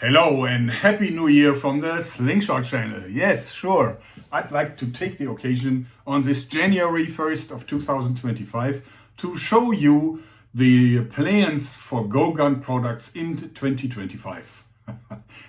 Hello and Happy New Year from the Slingshot channel. Yes, sure. I'd like to take the occasion on this January 1st of 2025 to show you the plans for GoGun products in 2025.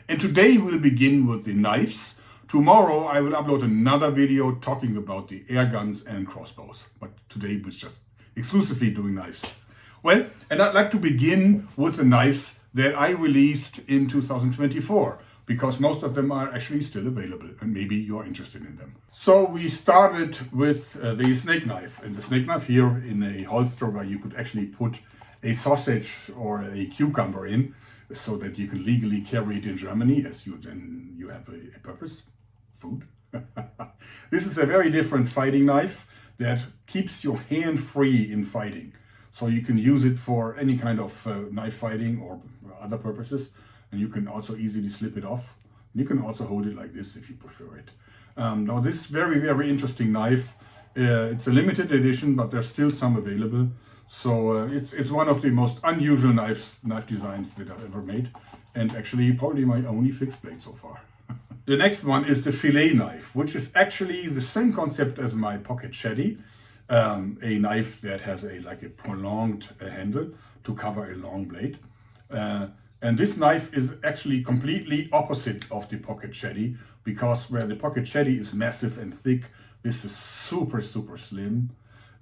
And today we'll begin with the knives. Tomorrow I will upload another video talking about the air guns and crossbows. But today we're just exclusively doing knives. Well, and I'd like to begin with the knives that I released in 2024, because most of them are actually still available and maybe you're interested in them. So we started with the snake knife, and the snake knife here in a holster where you could actually put a sausage or a cucumber in so that you can legally carry it in Germany as you have a purpose, food. This is a very different fighting knife that keeps your hand free in fighting. So you can use it for any kind of knife fighting or other purposes. And you can also easily slip it off. You can also hold it like this if you prefer it. Now this very, very interesting knife, it's a limited edition, but there's still some available. So it's one of the most unusual knife designs that I've ever made. And actually probably my only fixed blade so far. The next one is the Filet knife, which is actually the same concept as my pocket shetty. A knife that has a prolonged handle to cover a long blade. And this knife is actually completely opposite of the pocket shetty, because where the pocket shetty is massive and thick, this is super, super slim.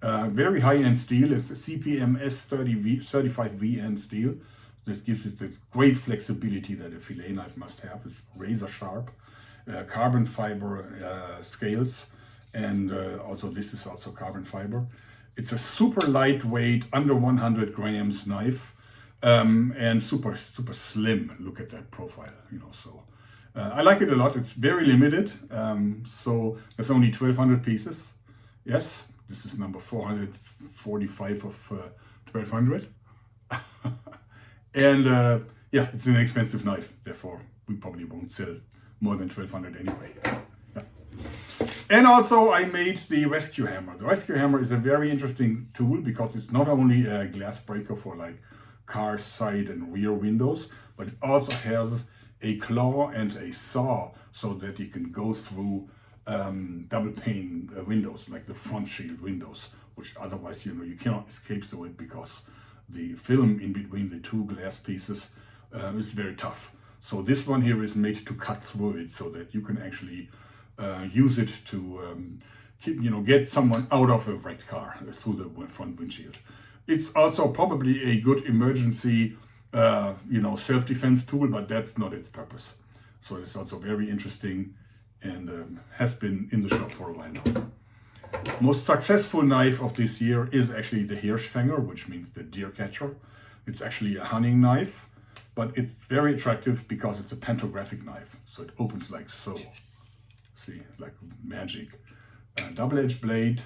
Very high-end steel. It's a CPM S35VN steel. This gives it the great flexibility that a fillet knife must have. It's razor sharp, carbon fiber scales. And also this is also carbon fiber. It's a super lightweight, under 100 grams knife, and super, super slim. Look at that profile, so I like it a lot. It's very limited. So there's only 1,200 pieces. Yes, this is number 445 of 1,200. And yeah, it's an expensive knife. Therefore, we probably won't sell more than 1,200 anyway. And also I made the rescue hammer. The rescue hammer is a very interesting tool because it's not only a glass breaker for like car side and rear windows, but it also has a claw and a saw so that you can go through double pane windows, like the front shield windows, which otherwise, you cannot escape through it because the film in between the two glass pieces is very tough. So this one here is made to cut through it so that you can actually use it to get someone out of a wrecked car through the front windshield. It's also probably a good emergency self-defense tool, but that's not its purpose. So it's also very interesting and has been in the shop for a while now. Most successful knife of this year is actually the Hirschfänger, which means the deer catcher. It's actually a hunting knife, but it's very attractive because it's a pantographic knife. So it opens like so. See, like magic. Double-edged blade.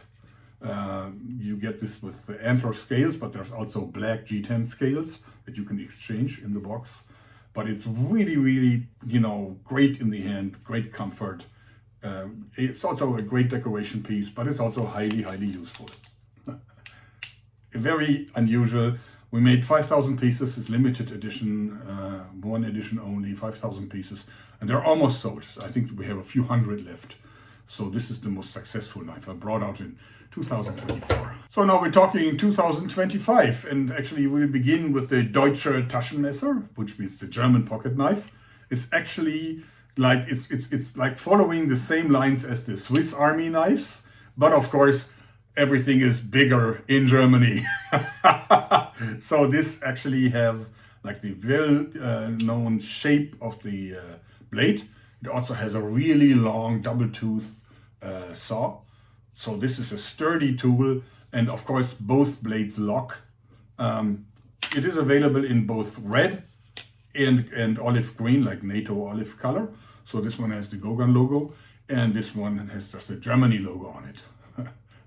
You get this with the antler scales, but there's also black G10 scales that you can exchange in the box. But it's really, really, great in the hand, great comfort. It's also a great decoration piece, but it's also highly, highly useful. Very unusual. We made 5,000 pieces. It's limited edition, one edition only, 5,000 pieces. And they're almost sold. I think we have a few hundred left. So this is the most successful knife I brought out in 2024. So now we're talking 2025. And actually we'll begin with the Deutcher Taschenmesser, which means the German pocket knife. It's actually like, it's like following the same lines as the Swiss Army knives. But of course, everything is bigger in Germany. So this actually has like the well-known shape of the blade. It also has a really long double tooth saw. So this is a sturdy tool, and of course both blades lock. It is available in both red and olive green, like NATO olive color. So this one has the GoGun logo, and this one has just the Germany logo on it.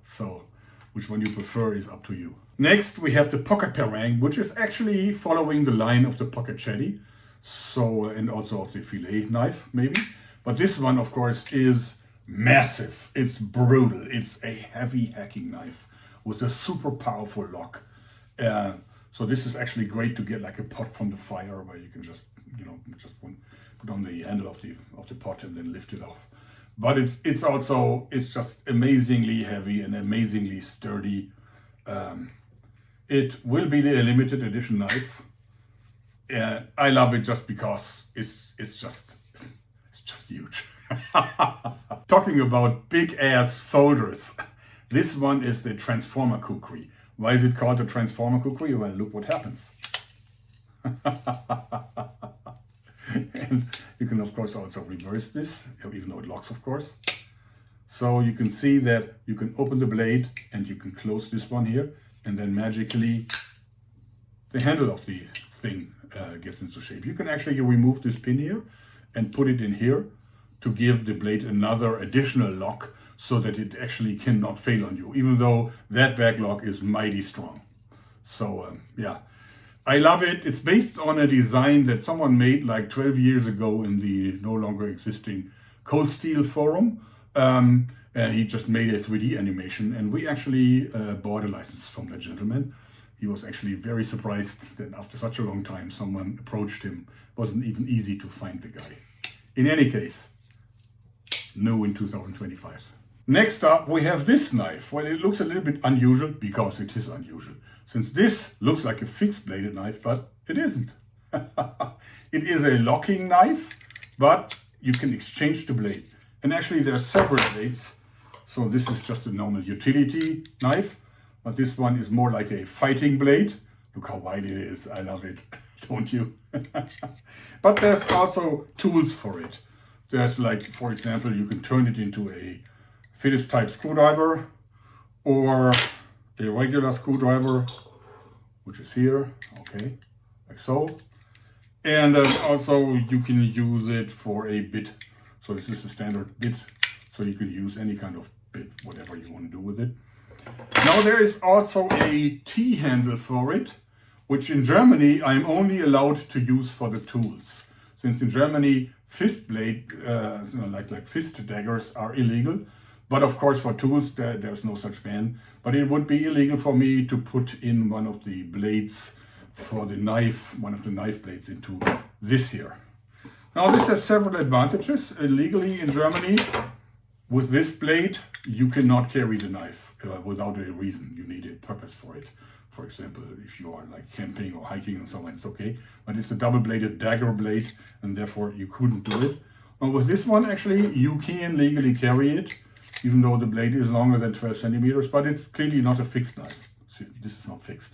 So which one you prefer is up to you. Next we have the pocket parang, which is actually following the line of the pocket shetty. So, and also of the Filet knife maybe. But this one of course is massive. It's brutal. It's a heavy hacking knife with a super powerful lock. So this is actually great to get like a pot from the fire where you can just you know, just put on the handle of the pot and then lift it off. But it's also, it's just amazingly heavy and amazingly sturdy. It will be the limited edition knife. I love it just because it's just huge. Talking about big ass folders, this one is the Transformer Kukri. Why is it called the Transformer Kukri? Well, look what happens. And you can of course also reverse this, even though it locks, of course. So you can see that you can open the blade and you can close this one here, and then magically the handle of the thing gets into shape. You can actually remove this pin here and put it in here to give the blade another additional lock so that it actually cannot fail on you, even though that back lock is mighty strong. So yeah, I love it. It's based on a design that someone made like 12 years ago in the no longer existing Cold Steel forum. He just made a 3D animation, and we actually bought a license from that gentleman. He was actually very surprised that after such a long time someone approached him. It wasn't even easy to find the guy. In any case, new in 2025. Next up we have this knife. Well, it looks a little bit unusual because it is unusual. Since this looks like a fixed bladed knife, but it isn't. It is a locking knife, but you can exchange the blade. And actually there are several blades. So this is just a normal utility knife, but this one is more like a fighting blade. Look how wide it is. I love it, don't you? But there's also tools for it. There's like, for example, you can turn it into a Phillips type screwdriver or a regular screwdriver, which is here, okay, like so. And also you can use it for a bit. So this is a standard bit, so you can use any kind of bit, whatever you want to do with it. Now there is also a T-handle for it, which in Germany I'm only allowed to use for the tools. Since in Germany fist blade, like fist daggers are illegal. But of course for tools there's no such ban. But it would be illegal for me to put in one of the blades for the knife, one of the knife blades into this here. Now this has several advantages. Legally in Germany, with this blade, you cannot carry the knife without a reason. You need a purpose for it. For example, if you are like camping or hiking and so on, it's okay. But it's a double-bladed dagger blade, and therefore you couldn't do it. Now with this one, actually, you can legally carry it, even though the blade is longer than 12 centimeters, but it's clearly not a fixed knife. See, this is not fixed.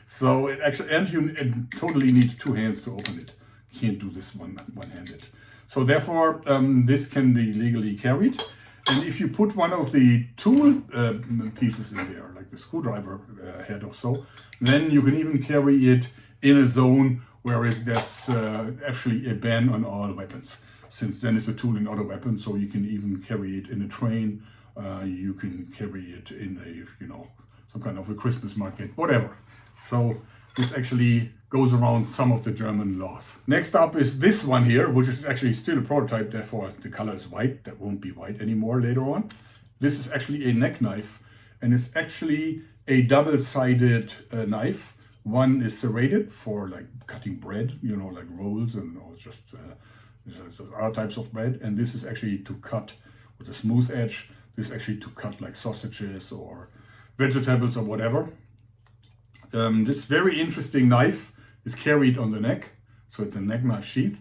So it actually, and you totally need two hands to open it. You can't do this one-handed. So therefore, this can be legally carried. And if you put one of the tool pieces in there, like the screwdriver head or so, then you can even carry it in a zone where there's actually a ban on all weapons. Since then it's a tool and not a weapon, so you can even carry it in a train. You can carry it in a, some kind of a Christmas market, whatever. So this actually goes around some of the German laws. Next up is this one here, which is actually still a prototype, therefore the color is white. That won't be white anymore later on. This is actually a neck knife, and it's actually a double-sided knife. One is serrated for like cutting bread, like rolls and just other types of bread. And this is actually to cut with a smooth edge. This is actually to cut like sausages or vegetables or whatever. This very interesting knife is carried on the neck, so it's a neck knife sheath,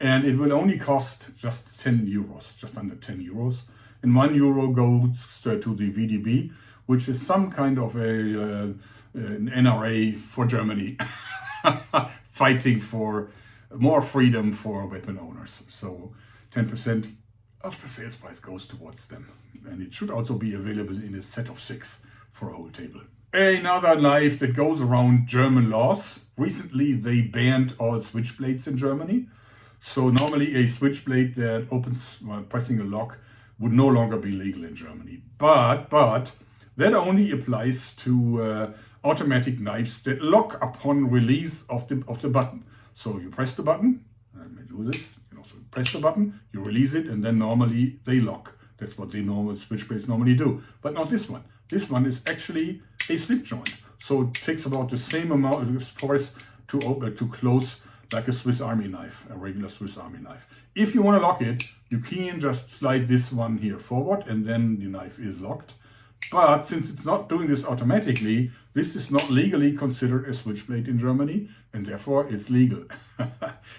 and it will only cost just 10 euros, just under 10 euros. And €1 goes to the VDB, which is some kind of an NRA for Germany, fighting for more freedom for weapon owners. So 10% of the sales price goes towards them. And it should also be available in a set of 6 for a whole table. Another knife that goes around German laws. Recently they banned all switchblades in Germany. So normally a switchblade that opens while pressing a lock would no longer be legal in Germany. But that only applies to automatic knives that lock upon release of the button. So you press the button, let me do this, so you press the button, you release it, and then normally they lock. That's what the normal switchblades normally do. But not this one. This one is actually a slip joint. So it takes about the same amount of force to close like a Swiss Army knife, a regular Swiss Army knife. If you want to lock it, you can just slide this one here forward and then the knife is locked. But since it's not doing this automatically, this is not legally considered a switchblade in Germany, and therefore it's legal.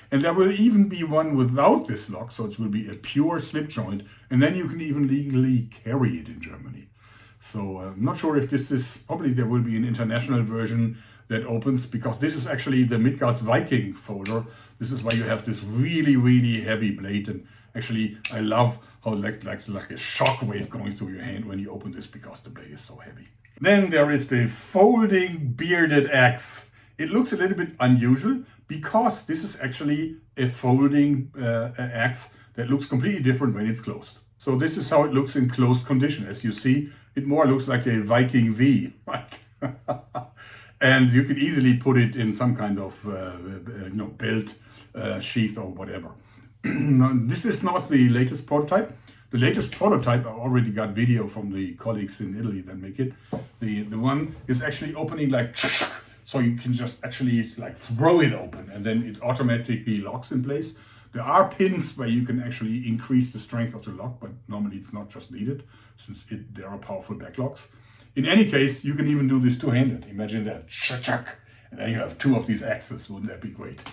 And there will even be one without this lock, so it will be a pure slip joint, and then you can even legally carry it in Germany. So I'm not sure if this is, probably there will be an international version that opens, because this is actually the Midgard's Viking folder. This is why you have this really, really heavy blade, and actually I love how like a shock wave going through your hand when you open this, because the blade is so heavy. Then there is the folding bearded axe. It looks a little bit unusual because this is actually a folding axe that looks completely different when it's closed. So this is how it looks in closed condition. As you see, it more looks like a Viking V, right? And you can easily put it in some kind of belt sheath or whatever. This is not the latest prototype. The latest prototype, I already got video from the colleagues in Italy that make it. The one is actually opening like, so you can just actually like throw it open and then it automatically locks in place. There are pins where you can actually increase the strength of the lock, but normally it's not just needed since there are powerful backlocks. In any case, you can even do this two-handed. Imagine that, and then you have two of these axes. Wouldn't that be great?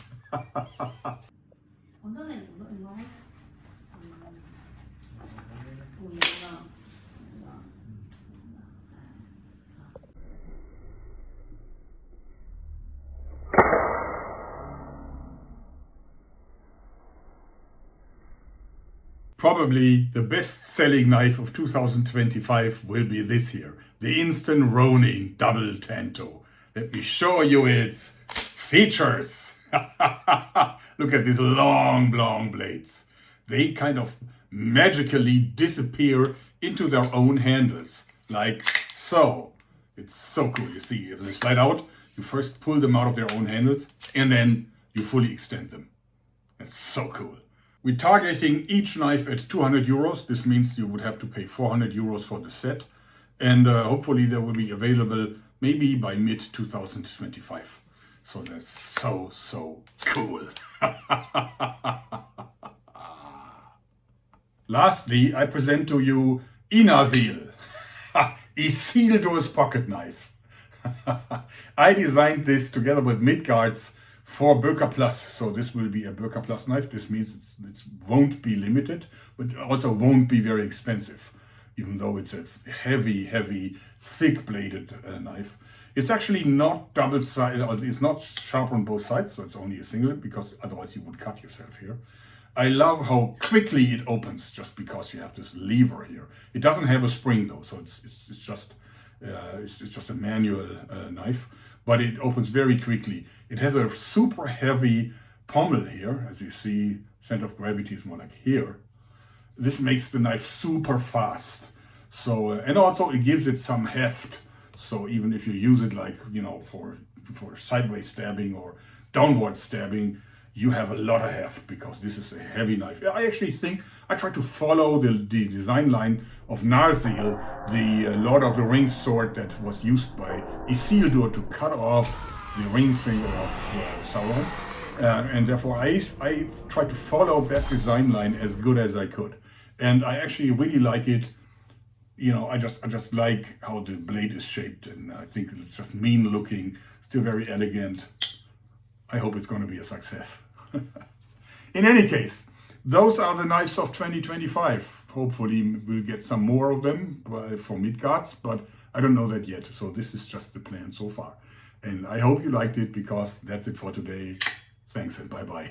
Probably the best-selling knife of 2025 will be this here, the Instant Ronin Double Tanto. Let me show you its features. Look at these long blades. They kind of magically disappear into their own handles, like so. It's so cool. You see, if they slide out, you first pull them out of their own handles, and then you fully extend them. That's so cool. We're targeting each knife at 200 euros. This means you would have to pay 400 euros for the set. And hopefully they will be available maybe by mid-2025. So that's so cool. Lastly, I present to you Inail, Isildur's pocket knife. I designed this together with Midgard's for Böker Plus. So this will be a Böker Plus knife. This means it won't be limited, but also won't be very expensive, even though it's a heavy, thick-bladed knife. It's actually not double-sided, it's not sharp on both sides, so it's only a single, because otherwise you would cut yourself here. I love how quickly it opens, just because you have this lever here. It doesn't have a spring though, so it's just a manual knife, but it opens very quickly. It has a super heavy pommel here, as you see. Center of gravity is more like here. This makes the knife super fast. So and also it gives it some heft. So even if you use it like, for sideways stabbing or downward stabbing, you have a lot of heft, because this is a heavy knife. I actually think I tried to follow the design line of Narsil, the Lord of the Rings sword that was used by Isildur to cut off the ring finger of Sauron. And therefore I tried to follow that design line as good as I could. And I actually really like it. I just like how the blade is shaped, and I think it's just mean looking, still very elegant. I hope it's going to be a success. In any case, those are the knives of 2025. Hopefully we'll get some more of them for Midgard's, but I don't know that yet. So this is just the plan so far. And I hope you liked it, because that's it for today. Thanks and bye-bye.